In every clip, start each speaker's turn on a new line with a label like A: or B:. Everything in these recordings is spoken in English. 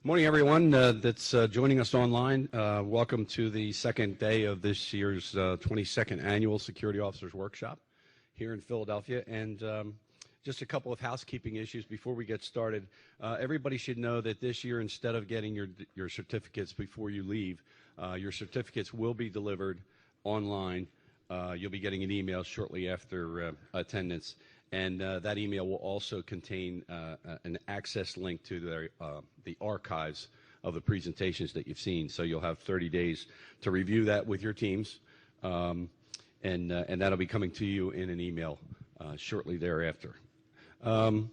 A: Morning, everyone that's joining us online. Welcome to the second day of this year's 22nd Annual Security Officers Workshop here in Philadelphia. And just a couple of housekeeping issues before we get started. Everybody should know that this year, instead of getting your certificates before you leave, your certificates will be delivered online. You'll be getting an email shortly after attendance. And that email will also contain an access link to the archives of the presentations that you've seen. So you'll have 30 days to review that with your teams, and that'll be coming to you in an email shortly thereafter. And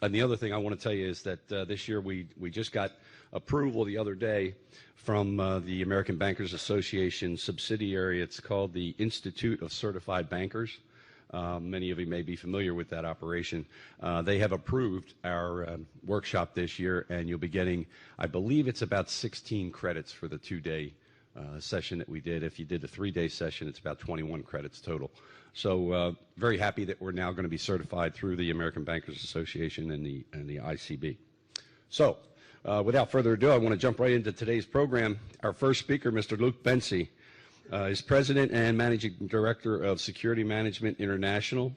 A: the other thing I want to tell you is that this year we just got approval the other day from the American Bankers Association subsidiary. It's called the Institute of Certified Bankers. Many of you may be familiar with that operation. They have approved our workshop this year, and you'll be getting, I believe it's about 16 credits for the two-day session that we did. If you did a three-day session, it's about 21 credits total. So very happy that we're now going to be certified through the American Bankers Association and the ICB. So without further ado, I want to jump right into today's program. Our first speaker, Mr. Luke Bencie, is President and Managing Director of Security Management International.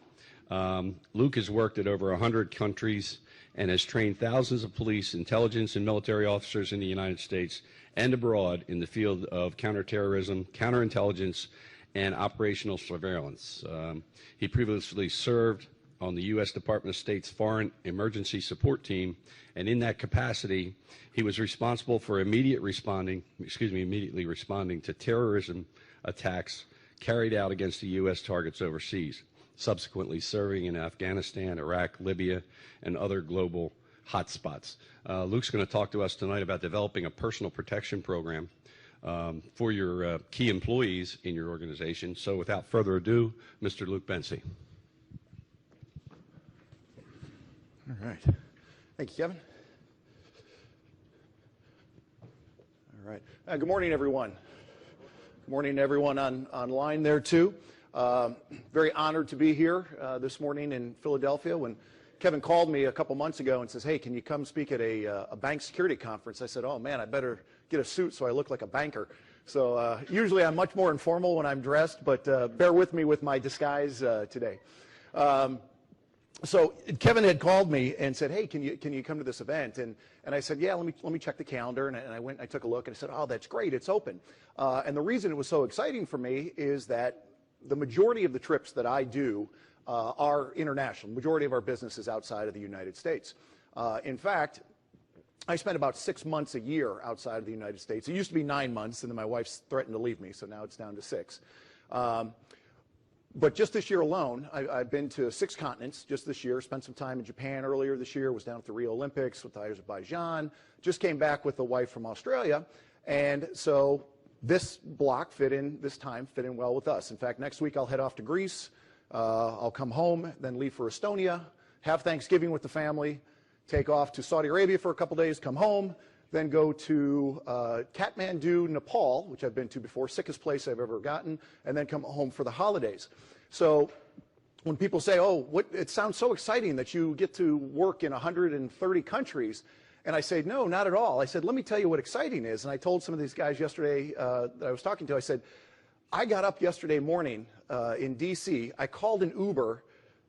A: Luke has worked at over 100 countries and has trained thousands of police, intelligence, and military officers in the United States and abroad in the field of counterterrorism, counterintelligence, and operational surveillance. He previously served on the U.S. Department of State's Foreign Emergency Support Team, and in that capacity, he was responsible for immediately responding to terrorism attacks carried out against the U.S. targets overseas, subsequently serving in Afghanistan, Iraq, Libya, and other global hotspots. Luke's going to talk to us tonight about developing a personal protection program for your key employees in your organization. So without further ado, Mr. Luke Bencie.
B: All right. Thank you, Kevin. All right. Good morning, everyone. Good morning to everyone online there, too. Very honored to be here this morning in Philadelphia. When Kevin called me a couple months ago and says, hey, can you come speak at a bank security conference? I said, oh, man, I better get a suit so I look like a banker. So usually I'm much more informal when I'm dressed, but bear with me with my disguise today. So Kevin had called me and said, hey, can you come to this event? And I said, yeah, let me check the calendar. And I went and I took a look and I said, oh, that's great, it's open. And the reason it was so exciting for me is that the majority of the trips that I do are international. The majority of our business is outside of the United States. In fact, I spend about 6 months a year outside of the United States. It used to be 9 months, and then my wife threatened to leave me, so now it's down to 6. But just this year alone, I've been to 6 continents just this year, spent some time in Japan earlier this year, was down at the Rio Olympics with Azerbaijan, just came back with the wife from Australia, and so this block this time fit in well with us. In fact, next week I'll head off to Greece, I'll come home, then leave for Estonia, have Thanksgiving with the family, take off to Saudi Arabia for a couple days, come home, then go to Kathmandu, Nepal, which I've been to before, sickest place I've ever gotten, and then come home for the holidays. So when people say, oh, it sounds so exciting that you get to work in 130 countries, and I say, no, not at all. I said, let me tell you what exciting is. And I told some of these guys yesterday that I was talking to, I said, I got up yesterday morning in D.C., I called an Uber.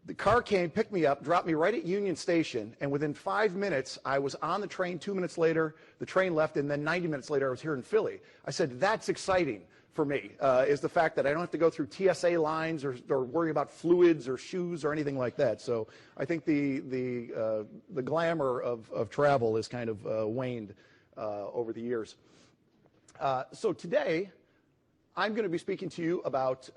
B: The car came, picked me up, dropped me right at Union Station, and within 5 minutes, I was on the train. 2 minutes later, the train left, and then 90 minutes later, I was here in Philly. I said, that's exciting for me, is the fact that I don't have to go through TSA lines or worry about fluids or shoes or anything like that. So I think the glamour of travel has kind of waned over the years. So today, I'm going to be speaking to you about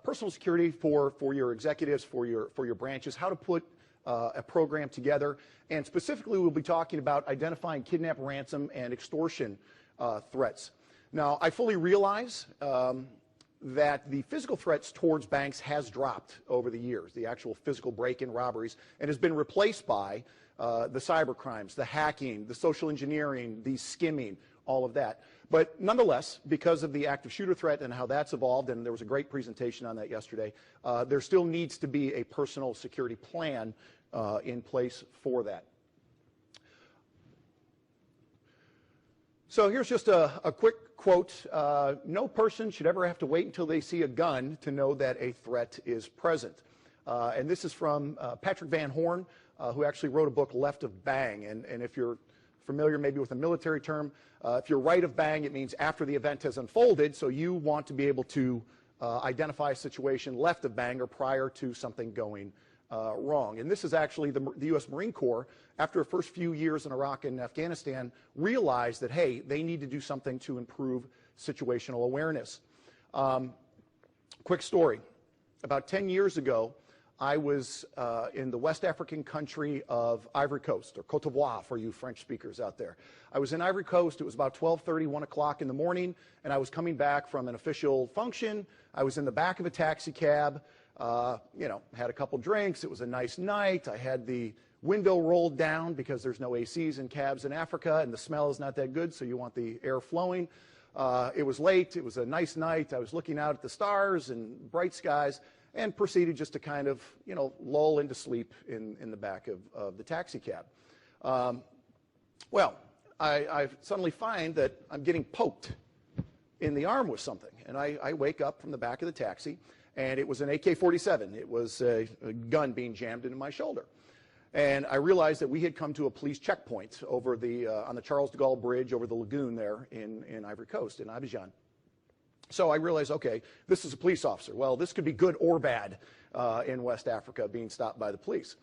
B: personal security for your executives, for your branches, how to put a program together, and specifically we'll be talking about identifying kidnap, ransom, and extortion threats. Now, I fully realize that the physical threats towards banks has dropped over the years, the actual physical break-in robberies, and has been replaced by the cyber crimes, the hacking, the social engineering, the skimming, all of that. But nonetheless, because of the active shooter threat and how that's evolved, and there was a great presentation on that yesterday, there still needs to be a personal security plan in place for that. So here's just a quick quote. No person should ever have to wait until they see a gun to know that a threat is present. And this is from Patrick Van Horn, who actually wrote a book, Left of Bang. And if you're familiar maybe with a military term, if you're right of bang, it means after the event has unfolded, so you want to be able to identify a situation left of bang or prior to something going wrong. And this is actually the U.S. Marine Corps, after the first few years in Iraq and Afghanistan, realized that, hey, they need to do something to improve situational awareness. Quick story. About 10 years ago, I was in the West African country of Ivory Coast, or Côte d'Ivoire for you French speakers out there. I was in Ivory Coast. It was about 12:30, 1 o'clock in the morning, and I was coming back from an official function. I was in the back of a taxi cab, had a couple drinks. It was a nice night. I had the window rolled down because there's no ACs in cabs in Africa, and the smell is not that good, so you want the air flowing. It was late. It was a nice night. I was looking out at the stars and bright skies, and proceeded just to kind of, lull into sleep in the back of the taxi cab. I suddenly find that I'm getting poked in the arm with something, and I wake up from the back of the taxi, and it was an AK-47. It was a gun being jammed into my shoulder. And I realized that we had come to a police checkpoint over on the Charles de Gaulle Bridge over the lagoon there in Ivory Coast, in Abidjan. So I realized, okay, this is a police officer. Well, this could be good or bad in West Africa, being stopped by the police.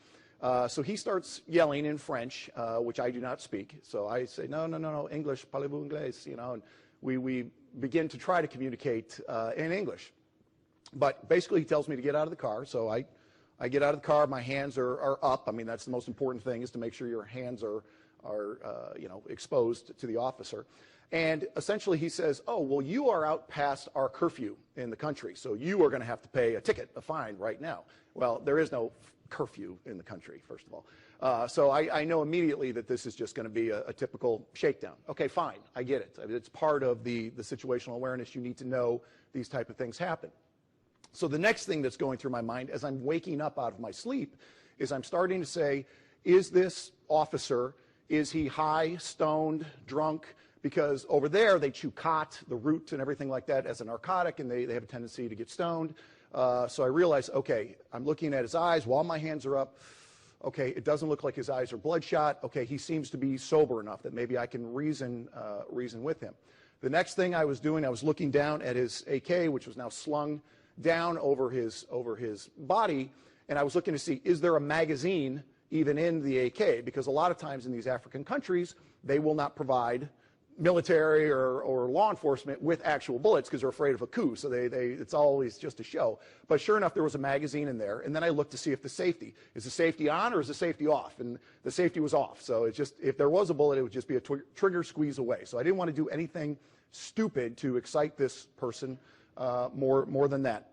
B: So he starts yelling in French, which I do not speak. So I say, no, English, parlez-vous anglais, and we begin to try to communicate in English. But basically he tells me to get out of the car, so I get out of the car, my hands are up. I mean, that's the most important thing, is to make sure your hands are exposed to the officer. And essentially he says, oh, well, you are out past our curfew in the country, so you are going to have to pay a ticket, a fine right now. Well, there is no curfew in the country, first of all. So I know immediately that this is just going to be a typical shakedown. Okay, fine, I get it. It's part of the situational awareness. You need to know these type of things happen. So the next thing that's going through my mind as I'm waking up out of my sleep is I'm starting to say, is this officer, is he high, stoned, drunk? Because over there they chew khat, the root and everything like that, as a narcotic, and they have a tendency to get stoned. So I realize, okay, I'm looking at his eyes while my hands are up. Okay, it doesn't look like his eyes are bloodshot. Okay, he seems to be sober enough that maybe I can reason with him. The next thing I was doing, I was looking down at his AK, which was now slung down over his body, and I was looking to see, is there a magazine even in the AK? Because a lot of times in these African countries, they will not provide military or law enforcement with actual bullets because they're afraid of a coup, so it's always just a show. But sure enough, there was a magazine in there, and then I looked to see if is the safety on or is the safety off? And the safety was off, so it's just, if there was a bullet, it would just be a trigger squeeze away. So I didn't want to do anything stupid to excite this person more than that.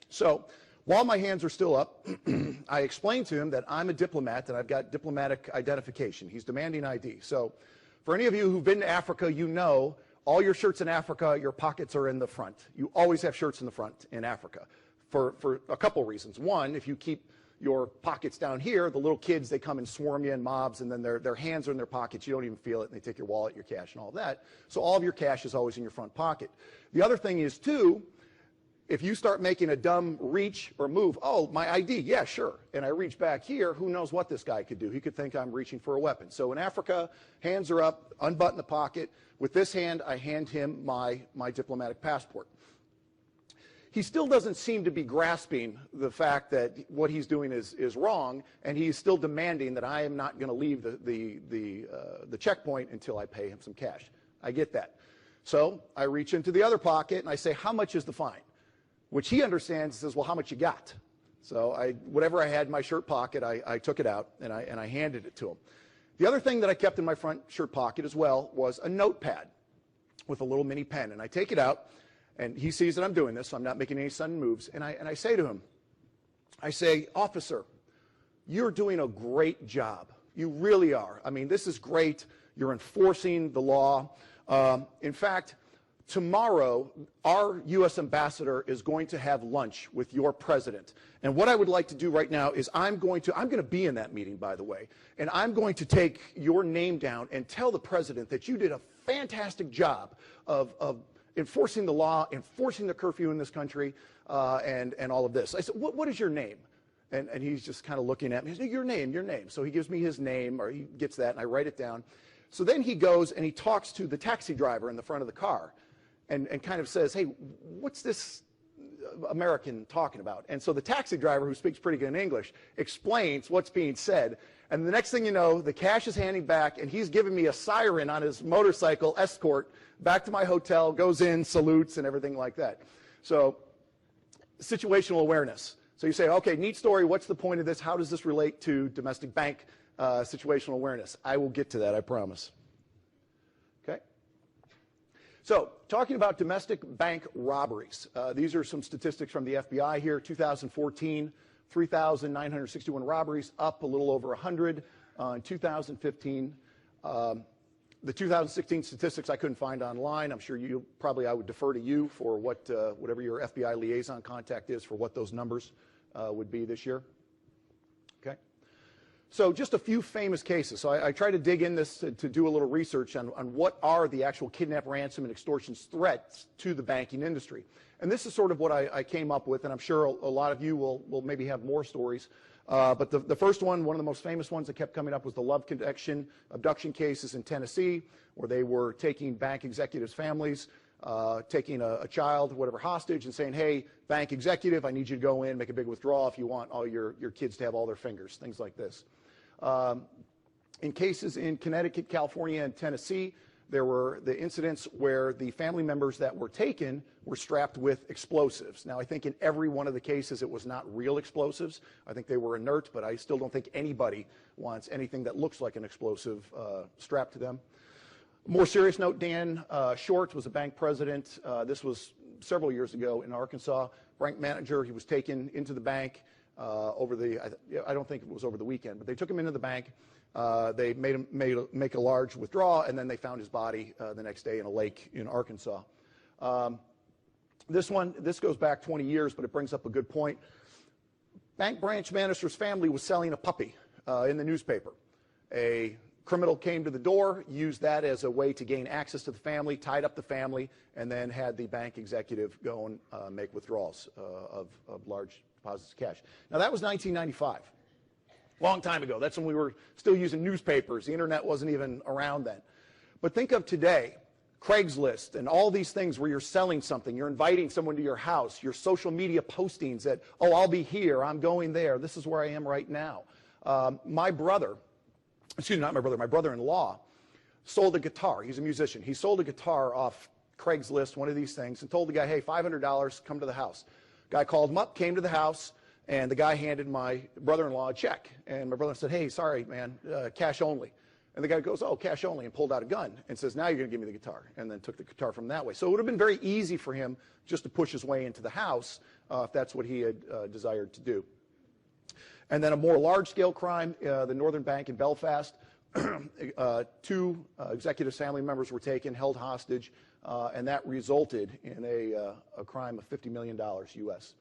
B: So while my hands are still up, I explained to him that I'm a diplomat and I've got diplomatic identification. He's demanding ID. So for any of you who've been to Africa, you know all your shirts in Africa, your pockets are in the front. You always have shirts in the front in Africa for a couple reasons. One, if you keep your pockets down here, the little kids, they come and swarm you in mobs, and then their hands are in their pockets. You don't even feel it, and they take your wallet, your cash, and all that. So all of your cash is always in your front pocket. The other thing is, too, if you start making a dumb reach or move, oh, my ID, yeah, sure, and I reach back here, who knows what this guy could do? He could think I'm reaching for a weapon. So in Africa, hands are up, unbutton the pocket. With this hand, I hand him my diplomatic passport. He still doesn't seem to be grasping the fact that what he's doing is wrong, and he's still demanding that I am not going to leave the checkpoint until I pay him some cash. I get that. So I reach into the other pocket, and I say, how much is the fine? Which he understands and says, well, how much you got? So whatever I had in my shirt pocket, I took it out and I handed it to him. The other thing that I kept in my front shirt pocket as well was a notepad with a little mini pen. And I take it out, and he sees that I'm doing this, so I'm not making any sudden moves. And I say to him, I say, officer, you're doing a great job. You really are. I mean, this is great. You're enforcing the law. In fact, tomorrow, our U.S. ambassador is going to have lunch with your president. And what I would like to do right now is I'm going to be in that meeting, by the way, and I'm going to take your name down and tell the president that you did a fantastic job of enforcing the law, enforcing the curfew in this country, and all of this. I said, what is your name? And he's just kind of looking at me. He said, your name. So he gives me his name, or he gets that, and I write it down. So then he goes and he talks to the taxi driver in the front of the car and kind of says, hey, what's this American talking about? And so the taxi driver, who speaks pretty good English, explains what's being said. And the next thing you know, the cash is handing back, and he's giving me a siren on his motorcycle escort back to my hotel, goes in, salutes, and everything like that. So situational awareness. So you say, okay, neat story. What's the point of this? How does this relate to domestic bank situational awareness? I will get to that, I promise. Okay. So talking about domestic bank robberies. These are some statistics from the FBI here. 2014, 3,961 robberies, up a little over 100. In 2015, the 2016 statistics I couldn't find online. I'm sure I would defer to you for whatever your FBI liaison contact is for what those numbers would be this year. Okay. So just a few famous cases. So I try to dig in this to do a little research on what are the actual kidnap, ransom, and extortion threats to the banking industry. And this is sort of what I came up with, and I'm sure a lot of you will maybe have more stories. But the first one of the most famous ones that kept coming up was the love connection abduction cases in Tennessee, where they were taking bank executives' families, taking a child, whatever, hostage, and saying, hey, bank executive, I need you to go in, make a big withdrawal if you want all your kids to have all their fingers, things like this. In cases in Connecticut, California, and Tennessee, there were the incidents where the family members that were taken were strapped with explosives. Now, I think in every one of the cases it was not real explosives. I think they were inert, but I still don't think anybody wants anything that looks like an explosive strapped to them. More serious note, Dan Short was a bank president. This was several years ago in Arkansas. Bank manager, he was taken into the bank I don't think it was over the weekend, but they took him into the bank. They made him make a large withdrawal, and then they found his body the next day in a lake in Arkansas. This goes back 20 years, but it brings up a good point. Bank branch manager's family was selling a puppy in the newspaper. A criminal came to the door, used that as a way to gain access to the family, tied up the family, and then had the bank executive go and make withdrawals of large deposits of cash. Now, that was 1995. Long time ago. That's when we were still using newspapers. The internet wasn't even around then. But think of today, Craigslist and all these things where you're selling something, you're inviting someone to your house, your social media postings that, oh, I'll be here, I'm going there, this is where I am right now. My brother-in-law sold a guitar. He's a musician. He sold a guitar off Craigslist, one of these things, and told the guy, hey, $500, come to the house. Guy called him up, came to the house, and the guy handed my brother-in-law a check. And my brother said, hey, sorry, man, cash only. And the guy goes, oh, cash only, and pulled out a gun and says, now you're going to give me the guitar, and then took the guitar from that way. So it would have been very easy for him just to push his way into the house if that's what he had desired to do. And then a more large-scale crime, the Northern Bank in Belfast, two executive family members were taken, held hostage, and that resulted in a crime of $50 million U.S.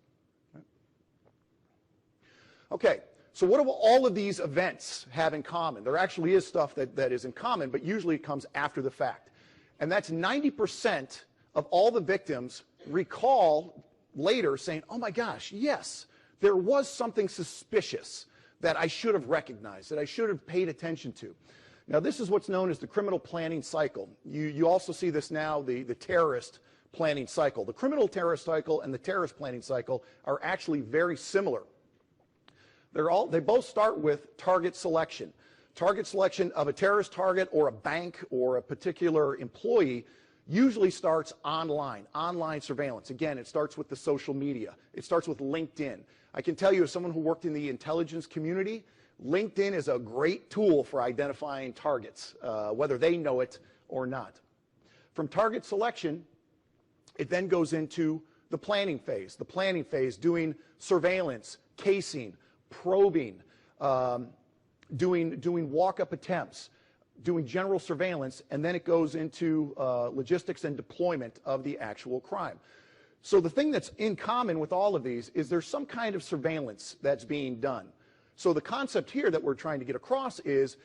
B: Okay, so what do all of these events have in common? There actually is stuff that is in common, but usually it comes after the fact. And that's 90% of all the victims recall later saying, oh my gosh, yes, there was something suspicious that I should have recognized, that I should have paid attention to. Now, this is what's known as the criminal planning cycle. You also see this now, the terrorist planning cycle. The criminal terrorist cycle and the terrorist planning cycle are actually very similar. They both start with target selection. Target selection of a terrorist target or a bank or a particular employee usually starts online surveillance. Again, it starts with the social media. It starts with LinkedIn. I can tell you, as someone who worked in the intelligence community, LinkedIn is a great tool for identifying targets, whether they know it or not. From target selection, it then goes into the planning phase. The planning phase, doing surveillance, casing, probing, doing walk-up attempts, doing general surveillance, and then it goes into logistics and deployment of the actual crime. So the thing that's in common with all of these is there's some kind of surveillance that's being done. So the concept here that we're trying to get across is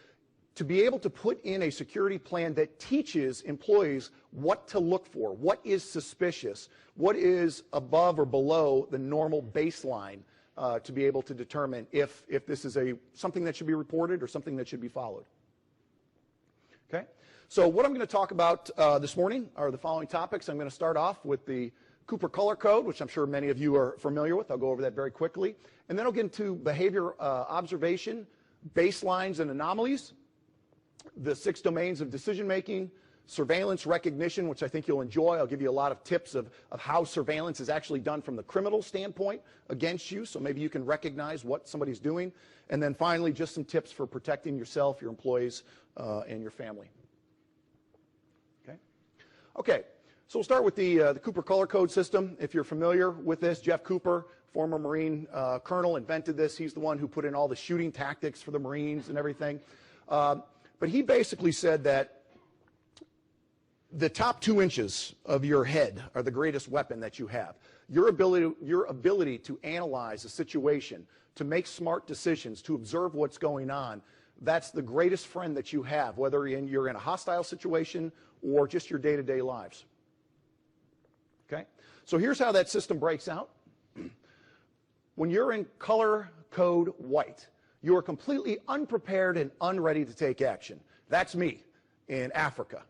B: to be able to put in a security plan that teaches employees what to look for, what is suspicious, what is above or below the normal baseline to be able to determine if this is something that should be reported or something that should be followed. Okay? So what I'm going to talk about this morning are the following topics. I'm going to start off with the Cooper color code, which I'm sure many of you are familiar with. I'll go over that very quickly. And then I'll get into behavior observation, baselines and anomalies, the 6 domains of decision making, surveillance recognition, which I think you'll enjoy. I'll give you a lot of tips of how surveillance is actually done from the criminal standpoint against you, so maybe you can recognize what somebody's doing. And then finally, just some tips for protecting yourself, your employees, and your family. Okay, so we'll start with the Cooper color code system. If you're familiar with this, Jeff Cooper, former Marine colonel, invented this. He's the one who put in all the shooting tactics for the Marines and everything. But he basically said that the top 2 inches of your head are the greatest weapon that you have. Your ability to analyze a situation, to make smart decisions, to observe what's going on, that's the greatest friend that you have, whether you're in a hostile situation or just your day-to-day lives. Okay? So here's how that system breaks out. When you're in color code white, you are completely unprepared and unready to take action. That's me in Africa.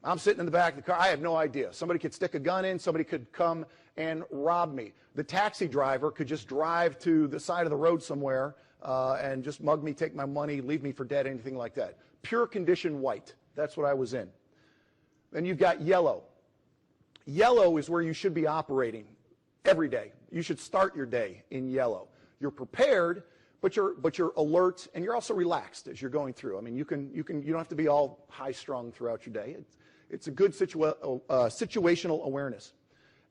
B: I'm sitting in the back of the car. I have no idea. Somebody could stick a gun in. Somebody could come and rob me. The taxi driver could just drive to the side of the road somewhere and just mug me, take my money, leave me for dead, anything like that. Pure condition white. That's what I was in. Then you've got yellow. Yellow is where you should be operating every day. You should start your day in yellow. You're prepared, but you're alert, and you're also relaxed as you're going through. I mean, you don't have to be all high-strung throughout your day. It's a good situational awareness.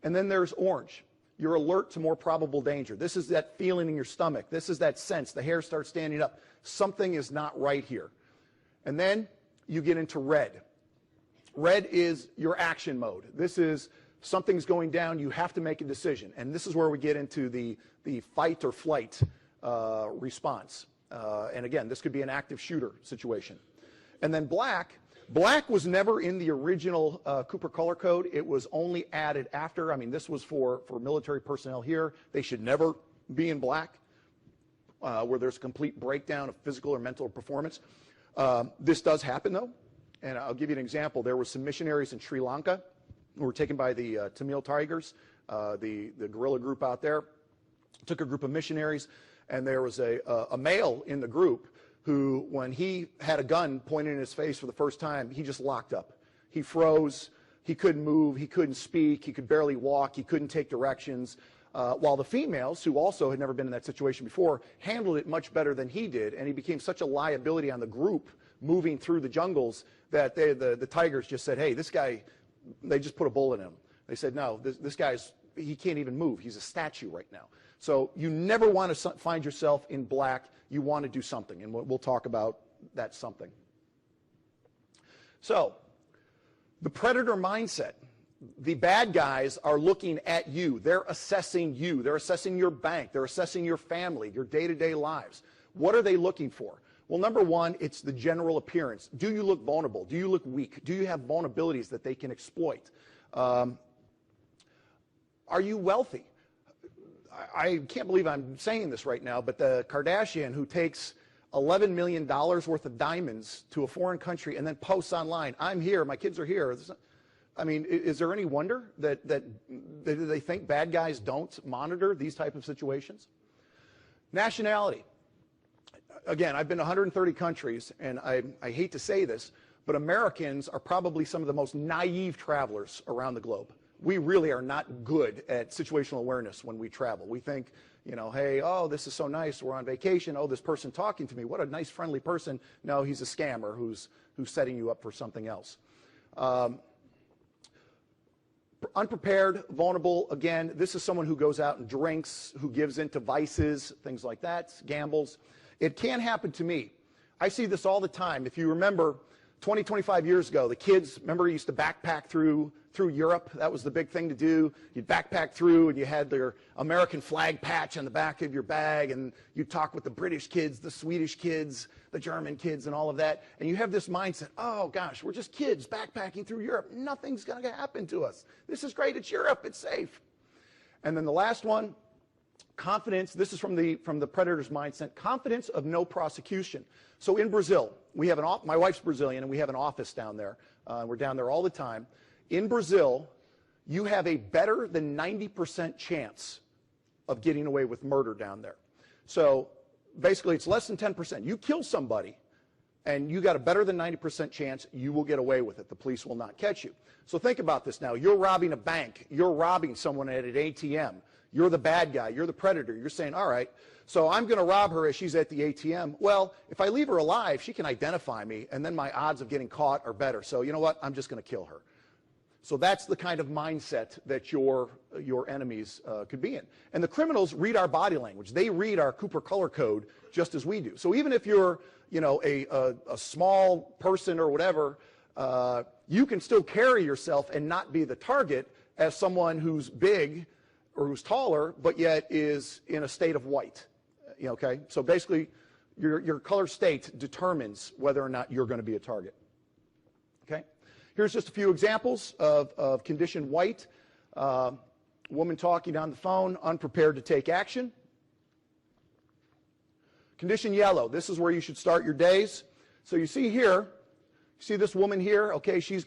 B: And then there's orange. You're alert to more probable danger. This is that feeling in your stomach. This is that sense. The hair starts standing up. Something is not right here. And then you get into red. Red is your action mode. This is something's going down. You have to make a decision. And this is where we get into the fight or flight response. And again, this could be an active shooter situation. And then black. Black was never in the original Cooper color code. It was only added after. I mean, this was for military personnel here. They should never be in black, where there's a complete breakdown of physical or mental performance. This does happen, though. And I'll give you an example. There were some missionaries in Sri Lanka who were taken by the Tamil Tigers, the guerrilla group out there. Took a group of missionaries, and there was a male in the group who, when he had a gun pointed in his face for the first time, he just locked up. He froze. He couldn't move. He couldn't speak. He could barely walk. He couldn't take directions. While the females, who also had never been in that situation before, handled it much better than he did, and he became such a liability on the group moving through the jungles that the Tigers just said, hey, this guy, they just put a bullet in him. They said, no, this guy's, he can't even move. He's a statue right now. So you never want to find yourself in black. You want to do something, and we'll talk about that something. So the predator mindset. The bad guys are looking at you. They're assessing you. They're assessing your bank. They're assessing your family, your day-to-day lives. What are they looking for? Well, number one, it's the general appearance. Do you look vulnerable? Do you look weak? Do you have vulnerabilities that they can exploit? Are you wealthy? I can't believe I'm saying this right now, but the Kardashian who takes $11 million worth of diamonds to a foreign country and then posts online, I'm here, my kids are here. I mean, is there any wonder that they think bad guys don't monitor these type of situations? Nationality. Again, I've been to 130 countries, and I hate to say this, but Americans are probably some of the most naive travelers around the globe. We really are not good at situational awareness when we travel. We think, you know, hey, oh, this is so nice. We're on vacation. Oh, this person talking to me. What a nice, friendly person. No, he's a scammer who's setting you up for something else. Unprepared, vulnerable. Again, this is someone who goes out and drinks, who gives into vices, things like that, gambles. It can happen to me. I see this all the time. If you remember, 25 years ago, the kids, remember, used to backpack through Europe. That was the big thing to do. You'd backpack through, and you had their American flag patch on the back of your bag, and you'd talk with the British kids, the Swedish kids, the German kids, and all of that. And you have this mindset, oh, gosh, we're just kids backpacking through Europe. Nothing's going to happen to us. This is great. It's Europe. It's safe. And then the last one, confidence. This is from the predator's mindset. Confidence of no prosecution. So in Brazil, we have my wife's Brazilian, and we have an office down there. We're down there all the time. In Brazil, you have a better than 90% chance of getting away with murder down there. So basically, it's less than 10%. You kill somebody, and you got a better than 90% chance you will get away with it. The police will not catch you. So think about this now. You're robbing a bank. You're robbing someone at an ATM. You're the bad guy. You're the predator. You're saying, all right, so I'm going to rob her as she's at the ATM. Well, if I leave her alive, she can identify me, and then my odds of getting caught are better. So you know what? I'm just going to kill her. So that's the kind of mindset that your enemies could be in. And the criminals read our body language. They read our Cooper color code just as we do. So even if you're, a small person or whatever, you can still carry yourself and not be the target as someone who's big or who's taller, but yet is in a state of white. Okay? So basically, your color state determines whether or not you're going to be a target. Okay? Here's just a few examples of condition white. Woman talking on the phone, unprepared to take action. Condition yellow, this is where you should start your days. So you see here, you see this woman here, okay, she's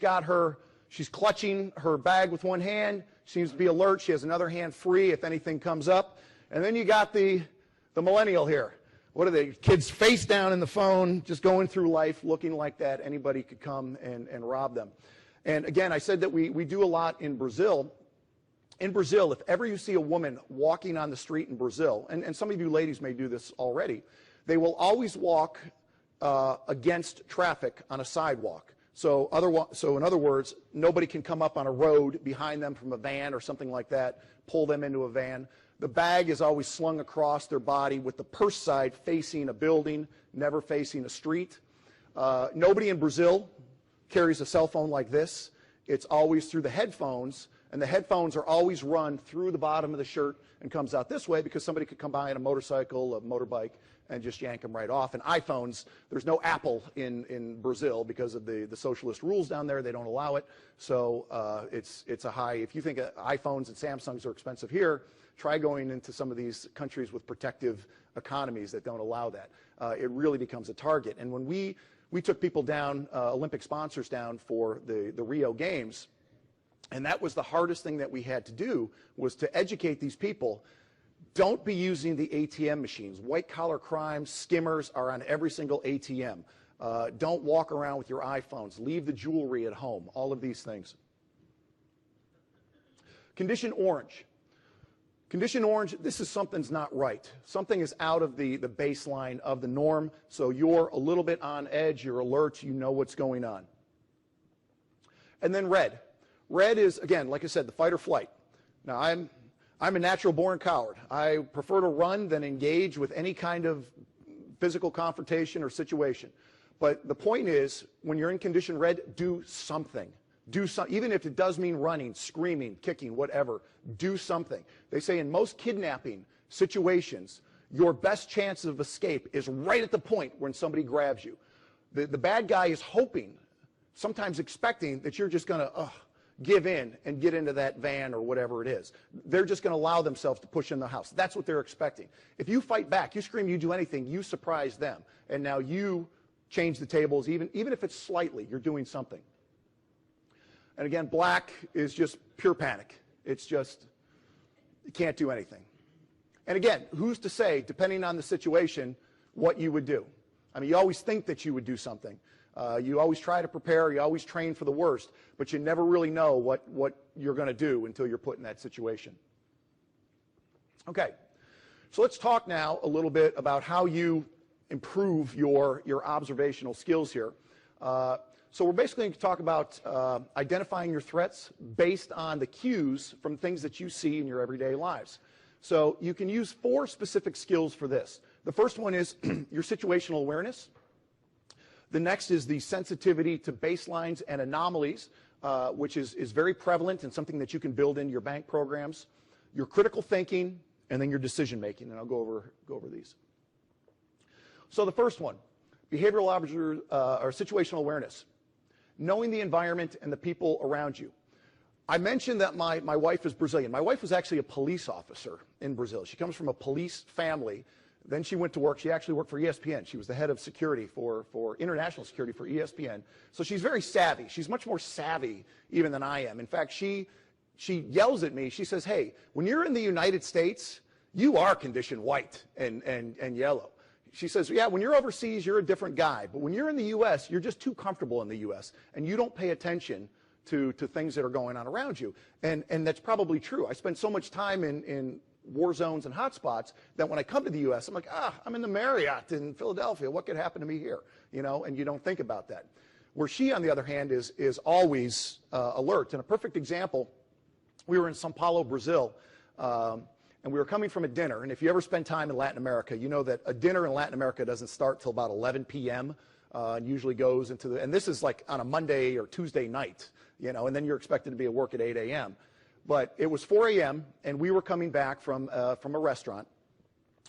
B: clutching her bag with one hand, seems to be alert, she has another hand free if anything comes up. And then you got the millennial here. What are they? Kids face down in the phone, just going through life looking like that. Anybody could come and rob them. And again, I said that we do a lot in Brazil. In Brazil, if ever you see a woman walking on the street in Brazil, and some of you ladies may do this already, they will always walk against traffic on a sidewalk. So in other words, nobody can come up on a road behind them from a van or something like that, pull them into a van. The bag is always slung across their body with the purse side facing a building, never facing a street. Nobody in Brazil carries a cell phone like this. It's always through the headphones, and the headphones are always run through the bottom of the shirt and comes out this way because somebody could come by on a motorcycle, a motorbike, and just yank them right off. And iPhones, there's no Apple in Brazil because of the socialist rules down there. They don't allow it. So it's a high. If you think iPhones and Samsungs are expensive here, try going into some of these countries with protective economies that don't allow that. It really becomes a target. And when we took people down, Olympic sponsors down for the Rio Games, and that was the hardest thing that we had to do, was to educate these people. Don't be using the ATM machines. White-collar crimes, skimmers are on every single ATM. Don't walk around with your iPhones. Leave the jewelry at home. All of these things. Condition orange. Condition orange, this is something's not right. Something is out of the baseline of the norm, so you're a little bit on edge, you're alert, you know what's going on. And then red. Red is, again, like I said, the fight or flight. Now, I'm a natural-born coward. I prefer to run than engage with any kind of physical confrontation or situation. But the point is, when you're in condition red, do something. Do something, even if it does mean running, screaming, kicking, whatever. Do something. They say in most kidnapping situations, your best chance of escape is right at the point when somebody grabs you. The bad guy is hoping, sometimes expecting, that you're just going to give in and get into that van or whatever it is. They're just going to allow themselves to push in the house. That's what they're expecting. If you fight back, you scream, you do anything, you surprise them. And now you change the tables, even if it's slightly, you're doing something. And again, black is just pure panic. It's just, you can't do anything. And again, who's to say, depending on the situation, what you would do? I mean, you always think that you would do something. You always try to prepare, you always train for the worst, but you never really know what you're going to do until you're put in that situation. Okay, so let's talk now a little bit about how you improve your observational skills here. So we're basically going to talk about identifying your threats based on the cues from things that you see in your everyday lives. So you can use 4 specific skills for this. The first one is your situational awareness. The next is the sensitivity to baselines and anomalies, which is very prevalent and something that you can build into your bank programs. Your critical thinking, and then your decision making, and I'll go over these. So the first one, behavioral or situational awareness, knowing the environment and the people around you. I mentioned that my wife is Brazilian. My wife was actually a police officer in Brazil. She comes from a police family. Then she went to work. She actually worked for ESPN. She was the head of security for international security for ESPN. So she's very savvy. She's much more savvy even than I am. In fact, she yells at me. She says, hey, when you're in the United States, you are conditioned white and yellow. She says, yeah, when you're overseas, you're a different guy. But when you're in the U.S., you're just too comfortable in the U.S. and you don't pay attention to things that are going on around you. And that's probably true. I spend so much time in war zones and hotspots that when I come to the U.S., I'm like, I'm in the Marriott in Philadelphia. What could happen to me here? You know, and you don't think about that. Where she, on the other hand, is always alert. And a perfect example, we were in São Paulo, Brazil, and we were coming from a dinner. And if you ever spend time in Latin America, you know that a dinner in Latin America doesn't start till about 11 p.m. And usually goes into and this is like on a Monday or Tuesday night, you know, and then you're expected to be at work at 8 a.m. But it was 4 a.m., and we were coming back from a restaurant.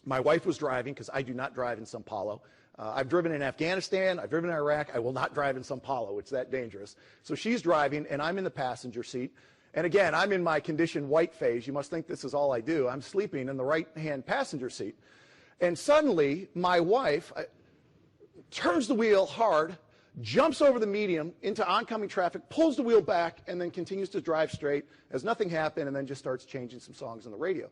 B: My wife was driving, because I do not drive in São Paulo. I've driven in Afghanistan. I've driven in Iraq. I will not drive in São Paulo. It's that dangerous. So she's driving, and I'm in the passenger seat. And again, I'm in my conditioned white phase. You must think this is all I do. I'm sleeping in the right-hand passenger seat. And suddenly, my wife turns the wheel hard, jumps over the median into oncoming traffic, pulls the wheel back, and then continues to drive straight as nothing happened, and then just starts changing some songs on the radio.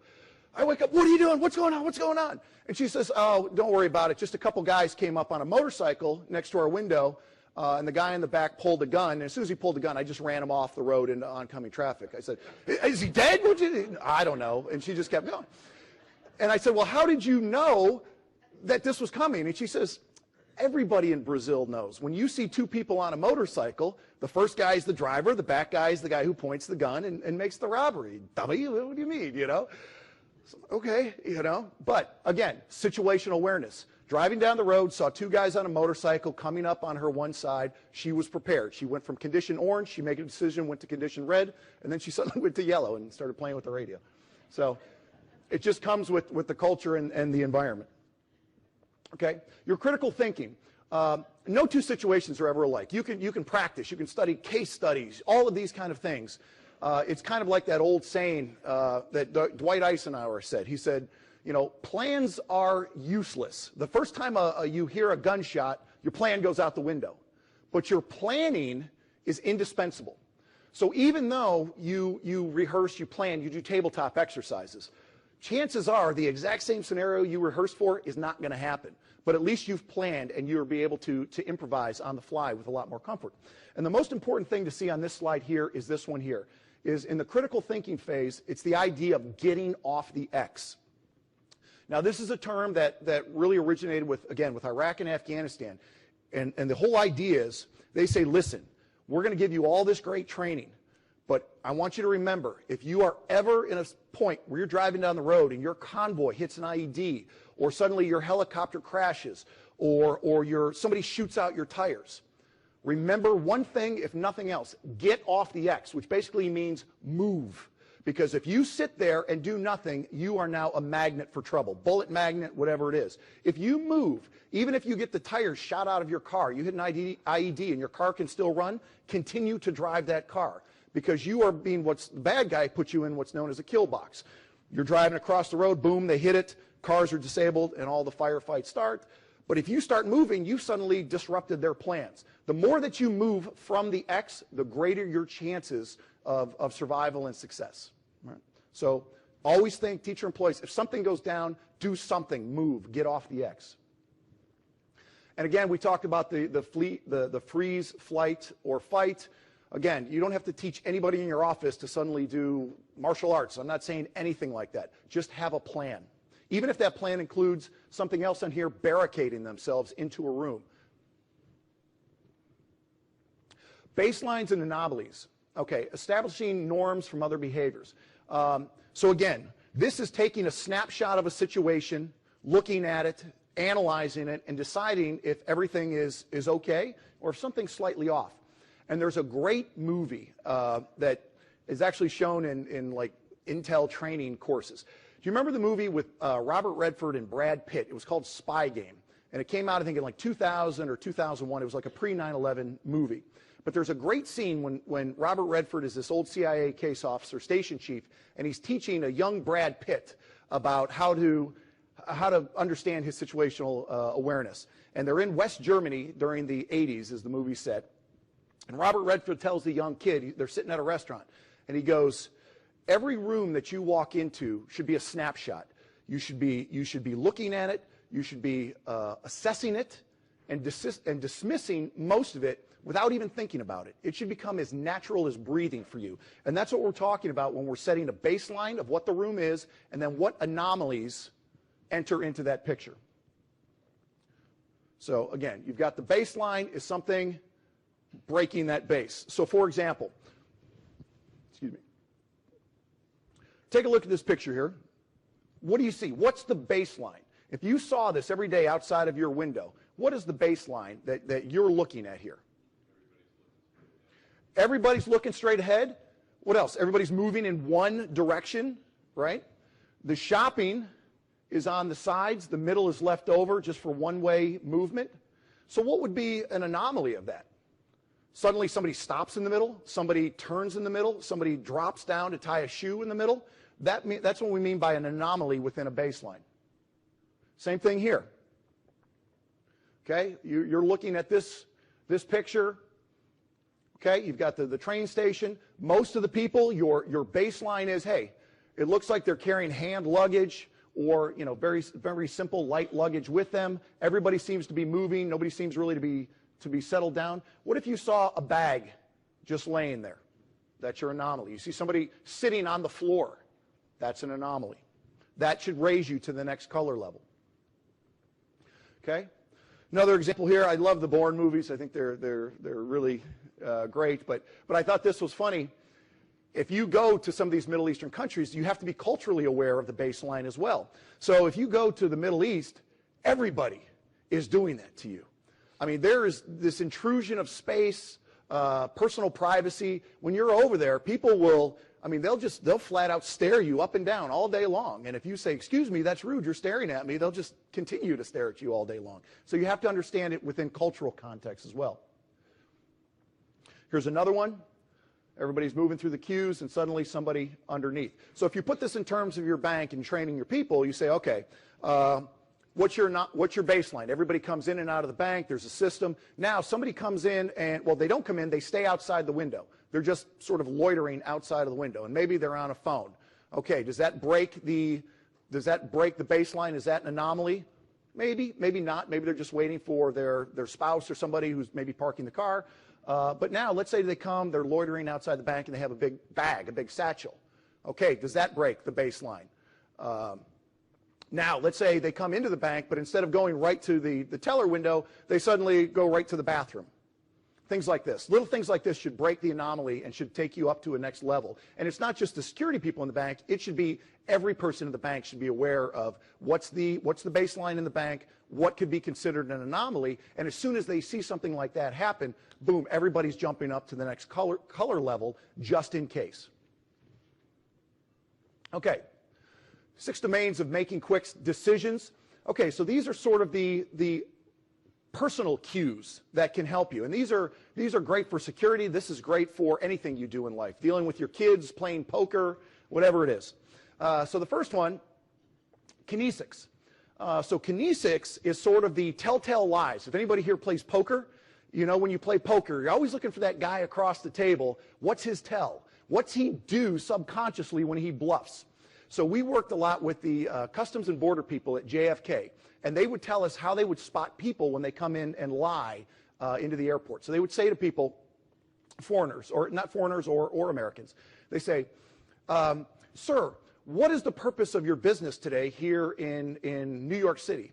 B: I wake up, what are you doing? What's going on? What's going on? And she says, oh, don't worry about it. Just a couple guys came up on a motorcycle next to our window, and the guy in the back pulled a gun. And as soon as he pulled the gun, I just ran him off the road into oncoming traffic. I said, is he dead? I don't know. And she just kept going. And I said, well, how did you know that this was coming? And she says, everybody in Brazil knows. When you see two people on a motorcycle, the first guy is the driver, the back guy is the guy who points the gun and makes the robbery. Dummy, what do you mean, you know? So, okay, you know. But, again, situational awareness. Driving down the road, saw two guys on a motorcycle coming up on her one side. She was prepared. She went from condition orange, she made a decision, went to condition red, and then she suddenly went to yellow and started playing with the radio. So it just comes with the culture and the environment. Okay, your critical thinking. No two situations are ever alike. You can practice. You can study case studies. All of these kind of things. It's kind of like that old saying that Dwight Eisenhower said. He said, you know, plans are useless. The first time you hear a gunshot, your plan goes out the window. But your planning is indispensable. So even though you rehearse, you plan, you do tabletop exercises, chances are the exact same scenario you rehearsed for is not going to happen. But at least you've planned and you'll be able to improvise on the fly with a lot more comfort. And the most important thing to see on this slide here is this one here. Is in the critical thinking phase, it's the idea of getting off the X. Now, this is a term that really originated with Iraq and Afghanistan. And the whole idea is they say, listen, we're going to give you all this great training. But I want you to remember, if you are ever in a point where you're driving down the road and your convoy hits an IED, or suddenly your helicopter crashes, or somebody shoots out your tires, remember one thing, if nothing else, get off the X, which basically means move. Because if you sit there and do nothing, you are now a magnet for trouble. Bullet magnet, whatever it is. If you move, even if you get the tires shot out of your car, you hit an IED and your car can still run, continue to drive that car. Because you are being the bad guy puts you in what's known as a kill box. You're driving across the road, boom, they hit it, cars are disabled, and all the firefights start. But if you start moving, you suddenly disrupted their plans. The more that you move from the X, the greater your chances of survival and success. Right? So always think, teacher employees, if something goes down, do something, move, get off the X. And again, we talked about the freeze, flight, or fight. Again, you don't have to teach anybody in your office to suddenly do martial arts. I'm not saying anything like that. Just have a plan. Even if that plan includes something else on here, barricading themselves into a room. Baselines and anomalies. Okay, establishing norms from other behaviors. So again, this is taking a snapshot of a situation, looking at it, analyzing it and deciding if everything is okay or if something's slightly off. And there's a great movie that is actually shown in like Intel training courses. Do you remember the movie with Robert Redford and Brad Pitt? It was called Spy Game. And it came out, I think, in like 2000 or 2001. It was like a pre-9/11 movie. But there's a great scene when Robert Redford is this old CIA case officer, station chief, and he's teaching a young Brad Pitt about how to understand his situational awareness. And they're in West Germany during the 80s, as the movie said. And Robert Redford tells the young kid, they're sitting at a restaurant, and he goes, every room that you walk into should be a snapshot. You should be looking at it, you should be assessing it, and dismissing most of it without even thinking about it. It should become as natural as breathing for you. And that's what we're talking about when we're setting a baseline of what the room is, and then what anomalies enter into that picture. So again, you've got the baseline is something breaking that base. So for example, excuse me, take a look at this picture here. What do you see? What's the baseline? If you saw this every day outside of your window, what is the baseline that you're looking at here? Everybody's looking straight ahead. What else? Everybody's moving in one direction, right? The shopping is on the sides. The middle is left over just for one-way movement. So what would be an anomaly of that? Suddenly somebody stops in the middle, somebody turns in the middle, somebody drops down to tie a shoe in the middle. That's what we mean by an anomaly within a baseline. Same thing here. Okay, you're looking at this picture. Okay, you've got the train station. Most of the people, your baseline is, hey, it looks like they're carrying hand luggage or very, very simple light luggage with them. Everybody seems to be moving. Nobody seems really to be settled down. What if you saw a bag just laying there? That's your anomaly. You see somebody sitting on the floor. That's an anomaly. That should raise you to the next color level. Okay? Another example here, I love the Bourne movies. I think they're really great, but I thought this was funny. If you go to some of these Middle Eastern countries, you have to be culturally aware of the baseline as well. So if you go to the Middle East, everybody is doing that to you. I mean, there is this intrusion of space, personal privacy. When you're over there, people will, I mean, they'll flat out stare you up and down all day long. And if you say, excuse me, that's rude, you're staring at me, they'll just continue to stare at you all day long. So you have to understand it within cultural context as well. Here's another one. Everybody's moving through the queues and suddenly somebody underneath. So if you put this in terms of your bank and training your people, you say, okay, what's your baseline? Everybody comes in and out of the bank. There's a system. Now somebody comes in and, well, they don't come in. They stay outside the window. They're just sort of loitering outside of the window, and maybe they're on a phone. Okay, does that break the baseline? Is that an anomaly? Maybe, maybe not. Maybe they're just waiting for their spouse or somebody who's maybe parking the car. But now, let's say they come, they're loitering outside the bank, and they have a big bag, a big satchel. Okay, does that break the baseline? Now, let's say they come into the bank, but instead of going right to the teller window, they suddenly go right to the bathroom. Things like this. Little things like this should break the anomaly and should take you up to a next level. And it's not just the security people in the bank. It should be every person in the bank should be aware of what's the baseline in the bank, what could be considered an anomaly, and as soon as they see something like that happen, boom, everybody's jumping up to the next color level just in case. Okay, 6 domains of making quick decisions. Okay, so these are sort of the personal cues that can help you, and these are great for security. This is great for anything you do in life, dealing with your kids, playing poker, whatever it is. So the first one, Kinesics. So Kinesics is sort of the telltale lies. If anybody here plays poker, you know when you play poker, you're always looking for that guy across the table. What's his tell? What's he do subconsciously when he bluffs? So we worked a lot with the Customs and Border people at JFK, and they would tell us how they would spot people when they come in and lie into the airport. So they would say to people, foreigners, or not foreigners or Americans, they say, sir, what is the purpose of your business today here in New York City?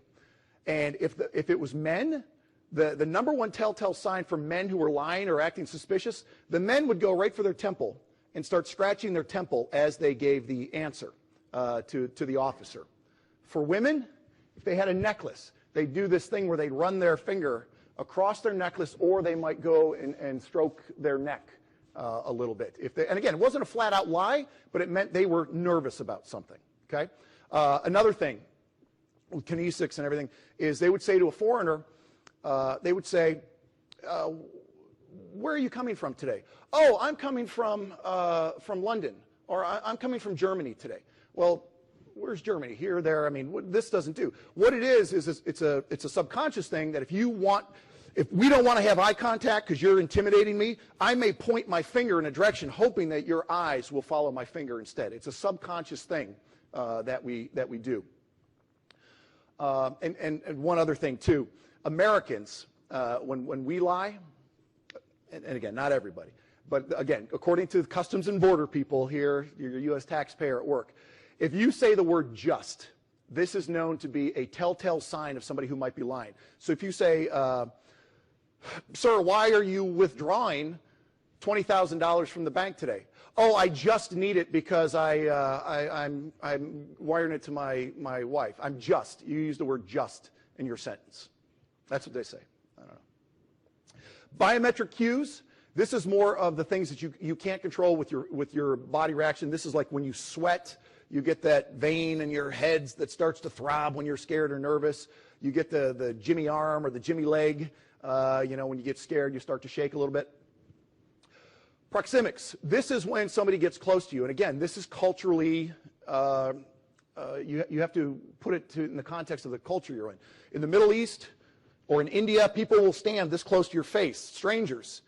B: And if it was men, the number one telltale sign for men who were lying or acting suspicious, the men would go right for their temple and start scratching their temple as they gave the answer to the officer. For women, if they had a necklace, they'd do this thing where they'd run their finger across their necklace, or they might go and stroke their neck a little bit. And again, it wasn't a flat-out lie, but it meant they were nervous about something, okay? Another thing with Kinesics and everything is they would say to a foreigner, they would say, where are you coming from today? Oh, I'm coming from London, or I'm coming from Germany today. Well, where's Germany? Here, there. I mean, this doesn't do. What it is it's a subconscious thing that if we don't want to have eye contact because you're intimidating me, I may point my finger in a direction hoping that your eyes will follow my finger instead. It's a subconscious thing that we do. And one other thing too, Americans, when we lie, and again, not everybody, but again, according to the Customs and Border people here, your U.S. taxpayer at work, if you say the word just, this is known to be a telltale sign of somebody who might be lying. So if you say, sir, why are you withdrawing $20,000 from the bank today? Oh, I just need it because I'm wiring it to my wife. I'm just. You use the word just in your sentence. That's what they say. I don't know. Biometric cues. This is more of the things that you can't control with your body reaction. This is like when you sweat, you get that vein in your head that starts to throb when you're scared or nervous. You get the Jimmy arm or the Jimmy leg. When you get scared, you start to shake a little bit. Proxemics. This is when somebody gets close to you. And again, this is culturally, you have to put it in the context of the culture you're in. In the Middle East or in India, people will stand this close to your face, strangers.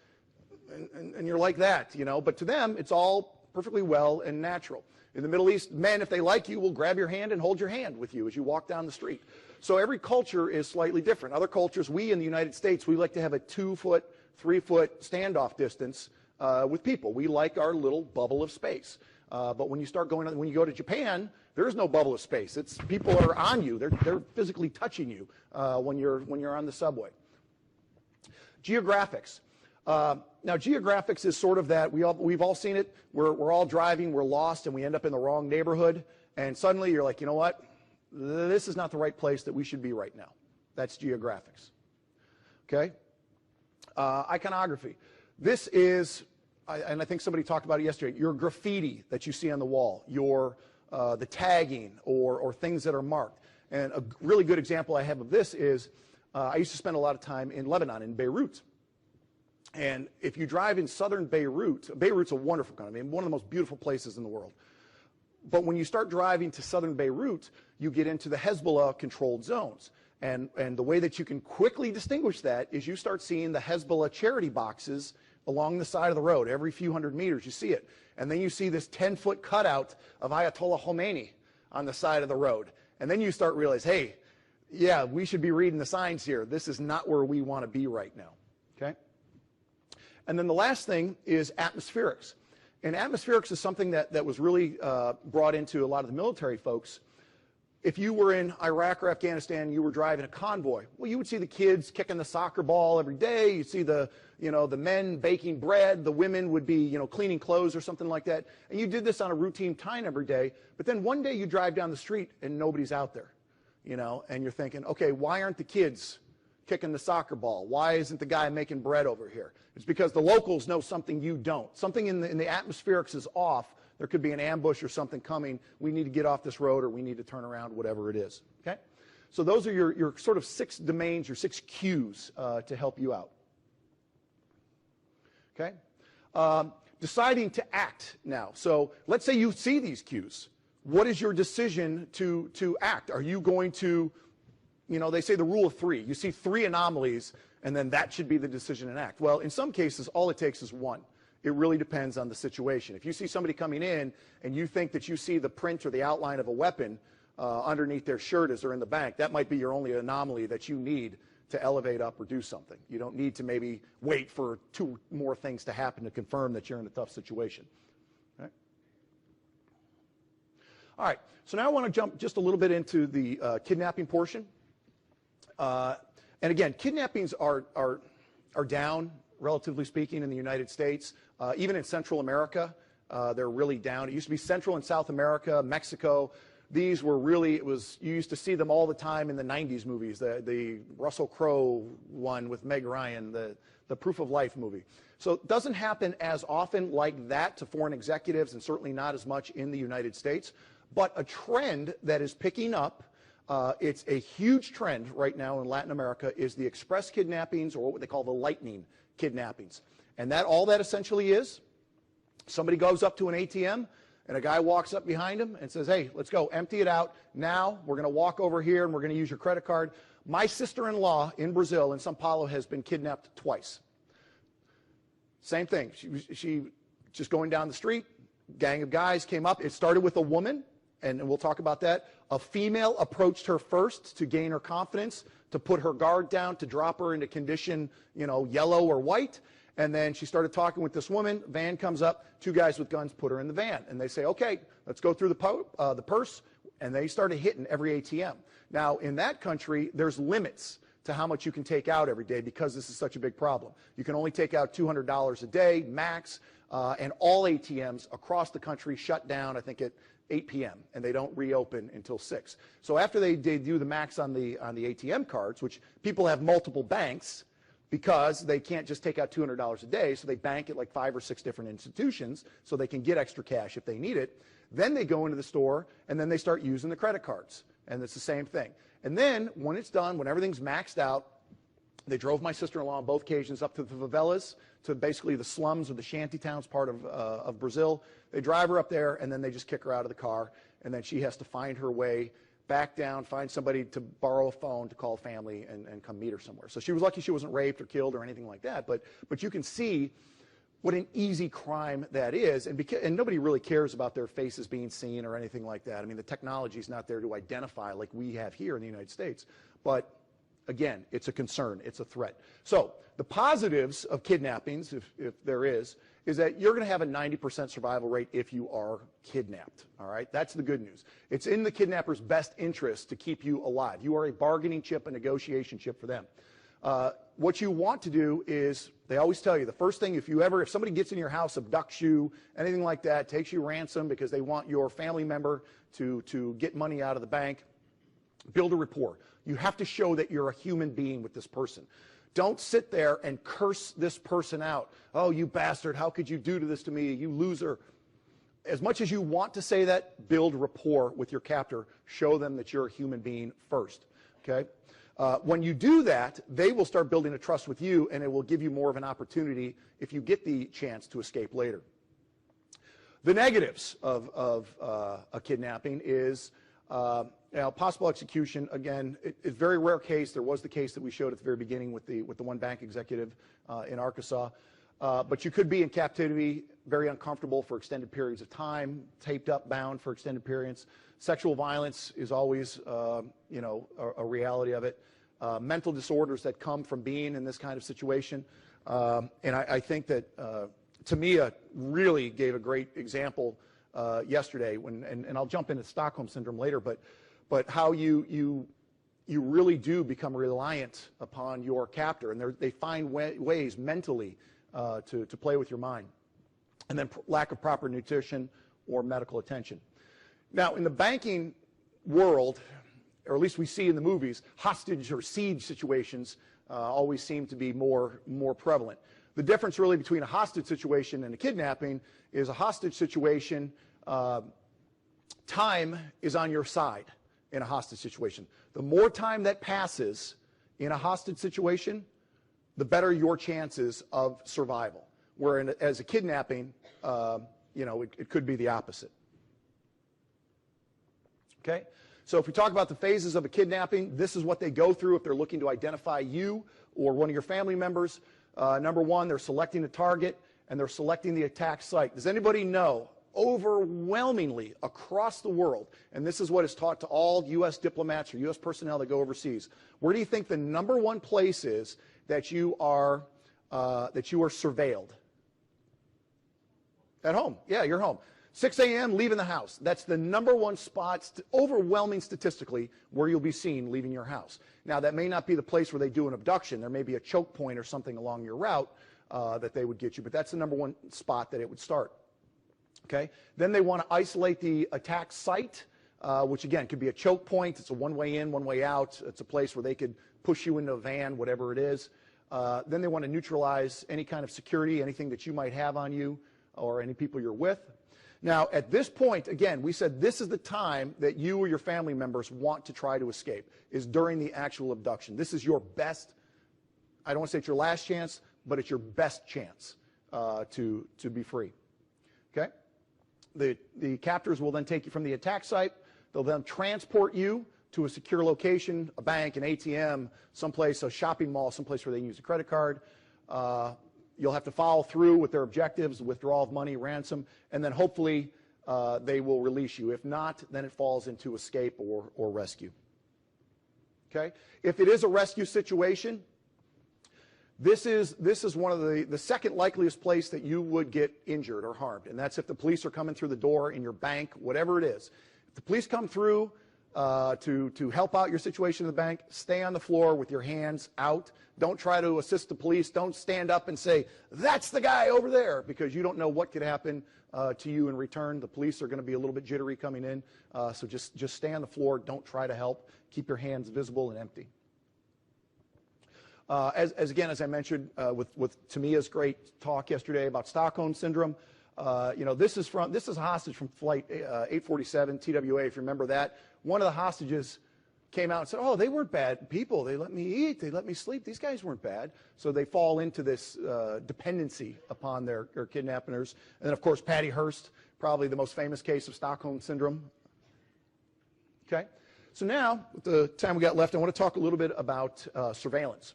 B: And you're like that, But to them, it's all perfectly well and natural. In the Middle East, men, if they like you, will grab your hand and hold your hand with you as you walk down the street. So every culture is slightly different. Other cultures, we in the United States, we like to have a 2-foot, 3-foot standoff distance with people. We like our little bubble of space. But when you go to Japan, there is no bubble of space. It's people are on you. They're physically touching you when you're on the subway. Geographics. Now, geographics is sort of that. We've all seen it. We're all driving. We're lost, and we end up in the wrong neighborhood. And suddenly you're like, you know what? This is not the right place that we should be right now. That's geographics. Okay? Iconography. This is, and I think somebody talked about it yesterday, your graffiti that you see on the wall, the tagging or things that are marked. And a really good example I have of this is I used to spend a lot of time in Lebanon, in Beirut. And if you drive in southern Beirut, Beirut's a wonderful country, one of the most beautiful places in the world. But when you start driving to southern Beirut, you get into the Hezbollah-controlled zones. And the way that you can quickly distinguish that is you start seeing the Hezbollah charity boxes along the side of the road. Every few hundred meters, you see it. And then you see this 10-foot cutout of Ayatollah Khomeini on the side of the road. And then you start to realize, hey, yeah, we should be reading the signs here. This is not where we want to be right now. Okay? And then the last thing is atmospherics. And atmospherics is something that was really brought into a lot of the military folks. If you were in Iraq or Afghanistan and you were driving a convoy, well, you would see the kids kicking the soccer ball every day. You'd see the men baking bread. The women would be, cleaning clothes or something like that. And you did this on a routine time every day. But then one day you drive down the street and nobody's out there, and you're thinking, okay, why aren't the kids kicking the soccer ball? Why isn't the guy making bread over here? It's because the locals know something you don't. Something in the atmospherics is off. There could be an ambush or something coming. We need to get off this road or we need to turn around, whatever it is. Okay? So those are your sort of 6 domains, your 6 cues to help you out. Okay? Deciding to act now. So let's say you see these cues. What is your decision to act? Are you going to, they say the rule of 3. You see 3 anomalies, and then that should be the decision and act. Well, in some cases, all it takes is 1. It really depends on the situation. If you see somebody coming in and you think that you see the print or the outline of a weapon underneath their shirt as they're in the bank, that might be your only anomaly that you need to elevate up or do something. You don't need to maybe wait for 2 more things to happen to confirm that you're in a tough situation. Okay? All right, so now I want to jump just a little bit into the kidnapping portion. And again, kidnappings are down, relatively speaking, in the United States. Even in Central America, they're really down. It used to be Central and South America, Mexico. These were really, you used to see them all the time in the 90s movies, the Russell Crowe one with Meg Ryan, the Proof of Life movie. So it doesn't happen as often like that to foreign executives, and certainly not as much in the United States. But a trend that is picking up, it's a huge trend right now in Latin America, is the express kidnappings, or what they call the lightning kidnappings. And all that essentially is, somebody goes up to an ATM, and a guy walks up behind him and says, hey, let's go, empty it out. Now we're going to walk over here and we're going to use your credit card. My sister-in-law in Brazil, in São Paulo, has been kidnapped twice. Same thing. She just going down the street, gang of guys came up. It started with a woman, and we'll talk about that. A female approached her first to gain her confidence, to put her guard down, to drop her into condition, yellow or white. And then she started talking with this woman. Van comes up, two guys with guns put her in the van. And they say, okay, let's go through the purse. And they started hitting every ATM. Now, in that country, there's limits to how much you can take out every day because this is such a big problem. You can only take out $200 a day, max, and all ATMs across the country shut down, I think, at 8 p.m., and they don't reopen until 6. So after they do the max on the ATM cards, which people have multiple banks, because they can't just take out $200 a day, so they bank at like 5 or 6 different institutions so they can get extra cash if they need it. Then they go into the store, and then they start using the credit cards, and it's the same thing. And then when it's done, when everything's maxed out, they drove my sister-in-law on both occasions up to the favelas, to basically the slums or the shanty towns part of Brazil. They drive her up there, and then they just kick her out of the car, and then she has to find her way back down, find somebody to borrow a phone to call family and come meet her somewhere. So she was lucky she wasn't raped or killed or anything like that, but you can see what an easy crime that is, and nobody really cares about their faces being seen or anything like that. I mean, the technology's not there to identify like we have here in the United States, but again, it's a concern, it's a threat. So the positives of kidnappings, if there is that you're going to have a 90% survival rate if you are kidnapped, all right? That's the good news. It's in the kidnapper's best interest to keep you alive. You are a bargaining chip, a negotiation chip for them. What you want to do is, they always tell you, the first thing, if somebody gets in your house, abducts you, anything like that, takes you ransom because they want your family member to get money out of the bank, build a rapport. You have to show that you're a human being with this person. Don't sit there and curse this person out. Oh, you bastard, how could you do this to me, you loser. As much as you want to say that, build rapport with your captor. Show them that you're a human being first, okay? When you do that, they will start building a trust with you, and it will give you more of an opportunity if you get the chance to escape later. The negatives of a kidnapping is possible execution. Again, it's a very rare case. There was the case that we showed at the very beginning with the one bank executive in Arkansas. But you could be in captivity, very uncomfortable for extended periods of time, taped up, bound for extended periods. Sexual violence is always, a reality of it. Mental disorders that come from being in this kind of situation. And I think that Tamia really gave a great example yesterday, and I'll jump into Stockholm Syndrome later, but how you really do become reliant upon your captor, and they find ways mentally to play with your mind. And then lack of proper nutrition or medical attention. Now, in the banking world, or at least we see in the movies, hostage or siege situations always seem to be more prevalent. The difference really between a hostage situation and a kidnapping is a hostage situation, time is on your side in a hostage situation. The more time that passes in a hostage situation, the better your chances of survival. Whereas a kidnapping, it could be the opposite. Okay? So if we talk about the phases of a kidnapping, this is what they go through if they're looking to identify you or one of your family members. Number one, they're selecting a target, and they're selecting the attack site. Does anybody know, overwhelmingly across the world, and this is what is taught to all U.S. diplomats or U.S. personnel that go overseas, where do you think the number one place is that you are surveilled? At home. Yeah, you're home. 6 a.m., leaving the house. That's the number one spot, overwhelming statistically, where you'll be seen leaving your house. Now, that may not be the place where they do an abduction. There may be a choke point or something along your route that they would get you, but that's the number one spot that it would start. Okay? Then they want to isolate the attack site. which again could be a choke point. It's a one-way in, one-way out. It's a place where they could push you into a van, whatever it is. Then they want to neutralize any kind of security, anything that you might have on you or any people you're with. Now, at this point, again, we said this is the time that you or your family members want to try to escape, is during the actual abduction. This is your best, I don't want to say it's your last chance, but it's your best chance to be free. Okay? The captors will then take you from the attack site. They'll then transport you to a secure location, a bank, an ATM, someplace, a shopping mall, someplace where they can use a credit card. You'll have to follow through with their objectives, withdrawal of money, ransom, and then hopefully they will release you. If not, then it falls into escape or rescue. Okay? If it is a rescue situation, this is one of the second likeliest place that you would get injured or harmed, and that's if the police are coming through the door in your bank, whatever it is. If the police come through to help out your situation in the bank, stay on the floor with your hands out. Don't try to assist the police. Don't stand up and say, that's the guy over there, because you don't know what could happen to you in return. The police are going to be a little bit jittery coming in, so just stay on the floor. Don't try to help. Keep your hands visible and empty. As I mentioned, with Tamia's great talk yesterday about Stockholm Syndrome, this is a hostage from Flight 847, TWA, if you remember that. One of the hostages came out and said, oh, they weren't bad people. They let me eat. They let me sleep. These guys weren't bad. So they fall into this dependency upon their kidnappers. And then, of course, Patty Hearst, probably the most famous case of Stockholm Syndrome. Okay? So now, with the time we got left, I want to talk a little bit about surveillance.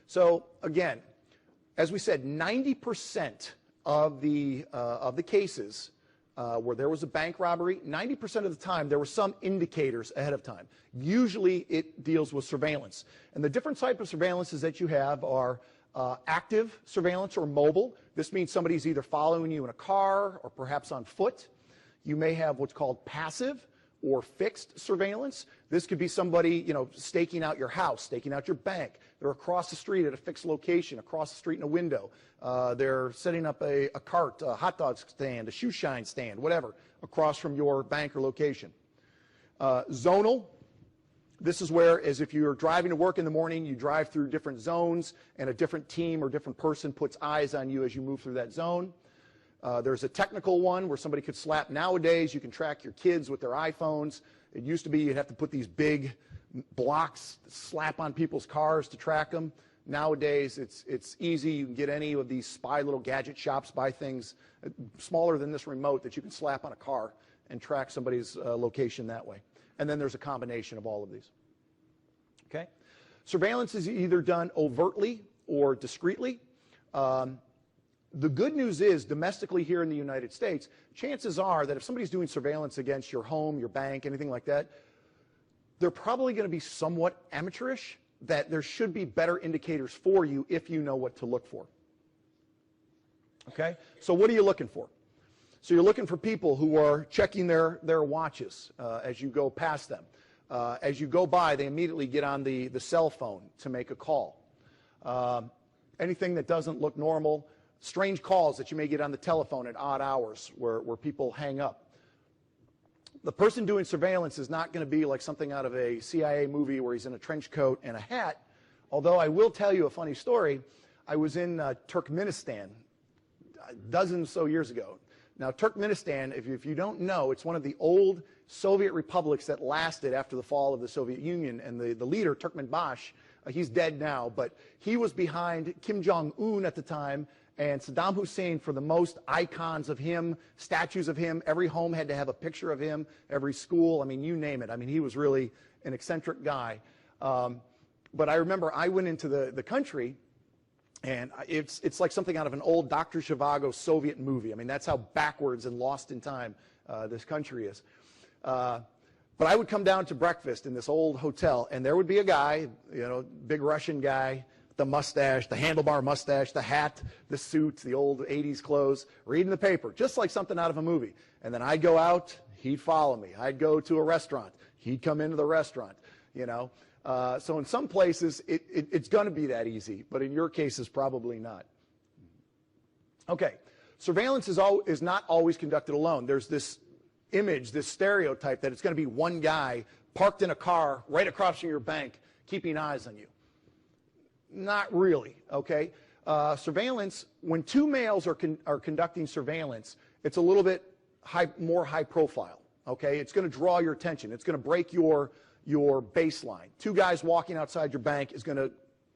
B: So, again, as we said, 90% of the cases where there was a bank robbery, 90% of the time there were some indicators ahead of time. Usually it deals with surveillance. And the different type of surveillances that you have are active surveillance or mobile. This means somebody's either following you in a car or perhaps on foot. You may have what's called passive or fixed surveillance. This could be somebody, staking out your house, staking out your bank. They're across the street at a fixed location, across the street in a window. They're setting up a cart, a hot dog stand, a shoe shine stand, whatever, across from your bank or location. Zonal, this is where, as if you're driving to work in the morning, you drive through different zones, and a different team or different person puts eyes on you as you move through that zone. There's a technical one where somebody could slap. Nowadays, you can track your kids with their iPhones. It used to be you'd have to put these big blocks, slap on people's cars to track them. Nowadays, it's easy. You can get any of these spy little gadget shops, buy things smaller than this remote that you can slap on a car and track somebody's location that way. And then there's a combination of all of these. Okay? Surveillance is either done overtly or discreetly. The good news is, domestically here in the United States, chances are that if somebody's doing surveillance against your home, your bank, anything like that, they're probably going to be somewhat amateurish, that there should be better indicators for you if you know what to look for. Okay? So what are you looking for? So you're looking for people who are checking their watches as you go past them. As you go by, they immediately get on the cell phone to make a call. Anything that doesn't look normal. Strange calls that you may get on the telephone at odd hours where people hang up. The person doing surveillance is not going to be like something out of a CIA movie where he's in a trench coat and a hat, although I will tell you a funny story. I was in Turkmenistan a dozen or so years ago. Now, Turkmenistan, if you don't know, it's one of the old Soviet republics that lasted after the fall of the Soviet Union, and the leader, Turkmenbash, he's dead now, but he was behind Kim Jong-un at the time, and Saddam Hussein for the most icons of him, statues of him. Every home had to have a picture of him, every school, I mean, you name it. I mean, he was really an eccentric guy. But I remember I went into the country, and it's like something out of an old Dr. Zhivago Soviet movie. I mean, that's how backwards and lost in time this country is. But I would come down to breakfast in this old hotel, and there would be a guy, big Russian guy, the mustache, the handlebar mustache, the hat, the suit, the old 80s clothes, reading the paper, just like something out of a movie. And then I'd go out, he'd follow me. I'd go to a restaurant, he'd come into the restaurant, So in some places, it's going to be that easy, but in your cases, probably not. Okay, surveillance is not always conducted alone. There's this image, this stereotype that it's going to be one guy parked in a car right across from your bank keeping eyes on you. Not really, okay? Surveillance, when two males are conducting surveillance, it's a little bit more high profile, okay? It's going to draw your attention. It's going to break your baseline. Two guys walking outside your bank is going to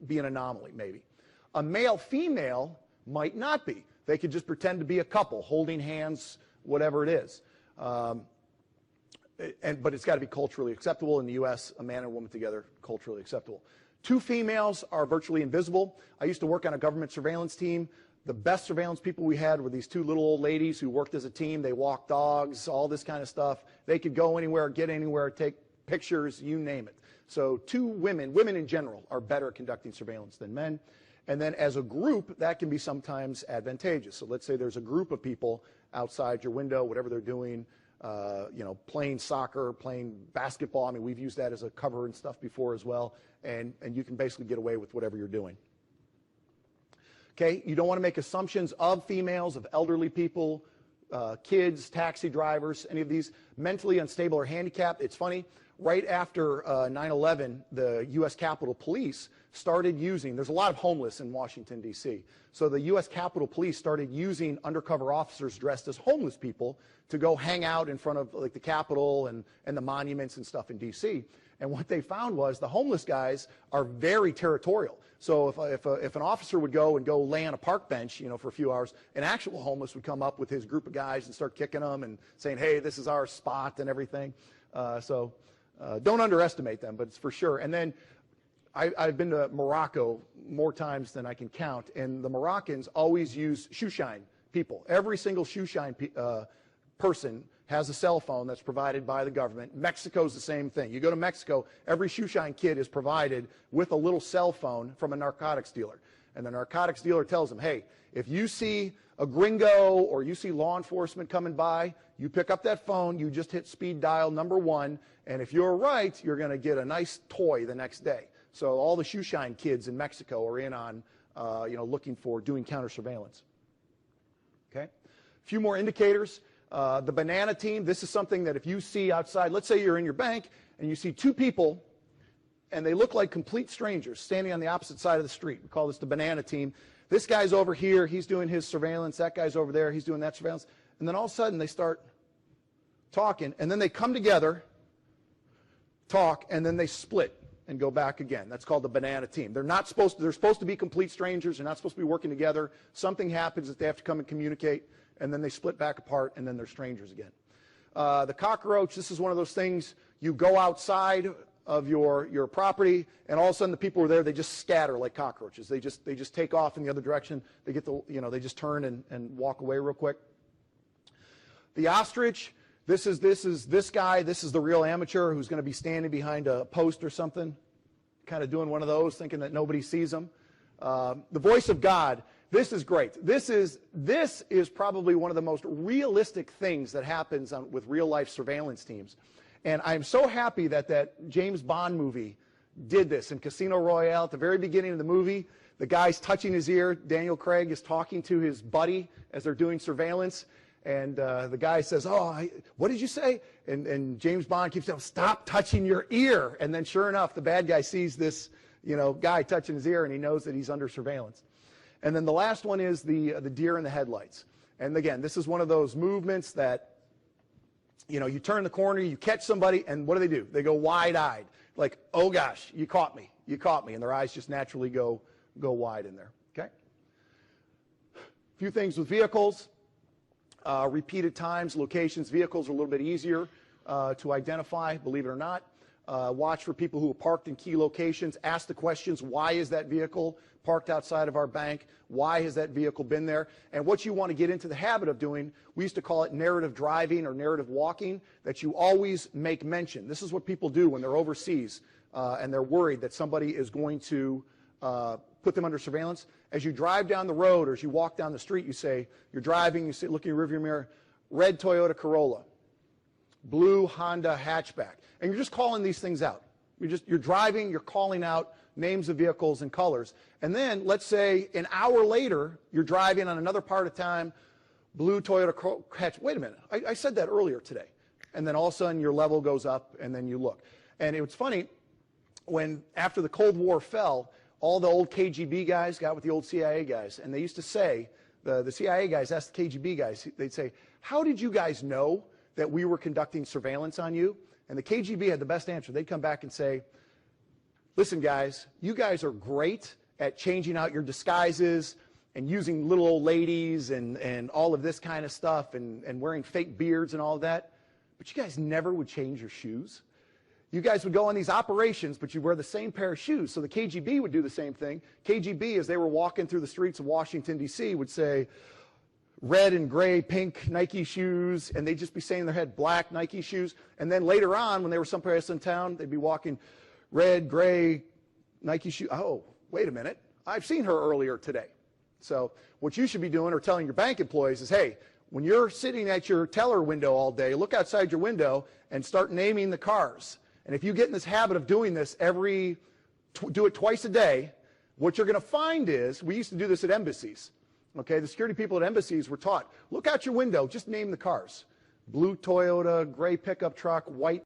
B: be an anomaly, maybe. A male-female might not be. They could just pretend to be a couple, holding hands, whatever it is. But it's got to be culturally acceptable. In the U.S., a man and a woman together, culturally acceptable. Two females are virtually invisible. I used to work on a government surveillance team. The best surveillance people we had were these two little old ladies who worked as a team. They walked dogs, all this kind of stuff. They could go anywhere, get anywhere, take pictures, you name it. So two women in general, are better at conducting surveillance than men. And then as a group, that can be sometimes advantageous. So let's say there's a group of people outside your window, whatever they're doing, playing soccer, playing basketball. I mean, we've used that as a cover and stuff before as well. And you can basically get away with whatever you're doing. Okay, you don't want to make assumptions of females, of elderly people, kids, taxi drivers, any of these. Mentally unstable or handicapped. It's funny, right after 9/11, the U.S. Capitol Police started using, there's a lot of homeless in Washington, D.C., so the U.S. Capitol Police started using undercover officers dressed as homeless people to go hang out in front of like the Capitol and the monuments and stuff in D.C., and what they found was the homeless guys are very territorial. So if an officer would go lay on a park bench, for a few hours, an actual homeless would come up with his group of guys and start kicking them and saying, hey, this is our spot and everything. Don't underestimate them, but it's for sure. And then I've been to Morocco more times than I can count, and the Moroccans always use shoe shine people. Every single shoe shine person has a cell phone that's provided by the government. Mexico's the same thing. You go to Mexico, every shoe shine kid is provided with a little cell phone from a narcotics dealer. And the narcotics dealer tells them, hey, if you see a gringo or you see law enforcement coming by, you pick up that phone, you just hit speed dial #1, and if you're right, you're going to get a nice toy the next day. So all the shoe shine kids in Mexico are in on, looking for doing counter surveillance. Okay, a few more indicators. The banana team, this is something that if you see outside, let's say you're in your bank and you see two people and they look like complete strangers standing on the opposite side of the street. We call this the banana team. This guy's over here, he's doing his surveillance. That guy's over there, he's doing that surveillance. And then all of a sudden they start talking, and then they come together, talk, and then they split and go back again. That's called the banana team. They're supposed to be complete strangers. They're not supposed to be working together. Something happens that they have to come and communicate, and then they split back apart, and then they're strangers again. The cockroach, this is one of those things, you go outside of your property, and all of a sudden the people who are there, they just scatter like cockroaches. They just take off in the other direction. They get they just turn and walk away real quick. The ostrich, this is this guy. This is the real amateur who's going to be standing behind a post or something, kind of doing one of those, thinking that nobody sees him. The voice of God. This is great. This is probably one of the most realistic things that happens with real-life surveillance teams. And I'm so happy that James Bond movie did this. In Casino Royale, at the very beginning of the movie, the guy's touching his ear. Daniel Craig is talking to his buddy as they're doing surveillance. And the guy says, what did you say? And James Bond keeps saying, stop touching your ear. And then sure enough, the bad guy sees this guy touching his ear, and he knows that he's under surveillance. And then the last one is the deer in the headlights. And again, this is one of those movements that, you turn the corner, you catch somebody, and what do? They go wide-eyed, like, oh gosh, you caught me, and their eyes just naturally go wide in there, okay? A few things with vehicles, repeated times, locations. Vehicles are a little bit easier to identify, believe it or not. Watch for people who are parked in key locations. Ask the questions, why is that vehicle parked outside of our bank? Why has that vehicle been there? And what you want to get into the habit of doing, we used to call it narrative driving or narrative walking, that you always make mention. This is what people do when they're overseas and they're worried that somebody is going to put them under surveillance. As you drive down the road or as you walk down the street, you say, you're driving, you look in your rearview mirror, red Toyota Corolla, blue Honda hatchback. And you're just calling these things out. You're driving, you're calling out names of vehicles and colors. And then, let's say, an hour later, you're driving on another part of town, blue Toyota hatch. Wait a minute, I said that earlier today. and then all of a sudden your level goes up, and then you look. And it was funny, when after the Cold War fell, all the old KGB guys got with the old CIA guys, and they used to say, the CIA guys asked the KGB guys, they'd say, how did you guys know that we were conducting surveillance on you? And the KGB had the best answer. They'd come back and say, listen guys, you guys are great at changing out your disguises and using little old ladies and all of this kind of stuff and wearing fake beards and all of that, but you guys never would change your shoes. You guys would go on these operations, but you'd wear the same pair of shoes. So the KGB would do the same thing. KGB, as they were walking through the streets of Washington, D.C., would say, red and gray, pink Nike shoes, and they'd just be saying in their head, black Nike shoes. And then later on, when they were someplace in town, they'd be walking red, gray Nike shoes. Oh, wait a minute. I've seen her earlier today. So what you should be doing or telling your bank employees is, hey, when you're sitting at your teller window all day, look outside your window and start naming the cars. And if you get in this habit of doing this do it twice a day, what you're going to find is, we used to do this at embassies. Okay, the security people at embassies were taught, look out your window, just name the cars. Blue Toyota, gray pickup truck, white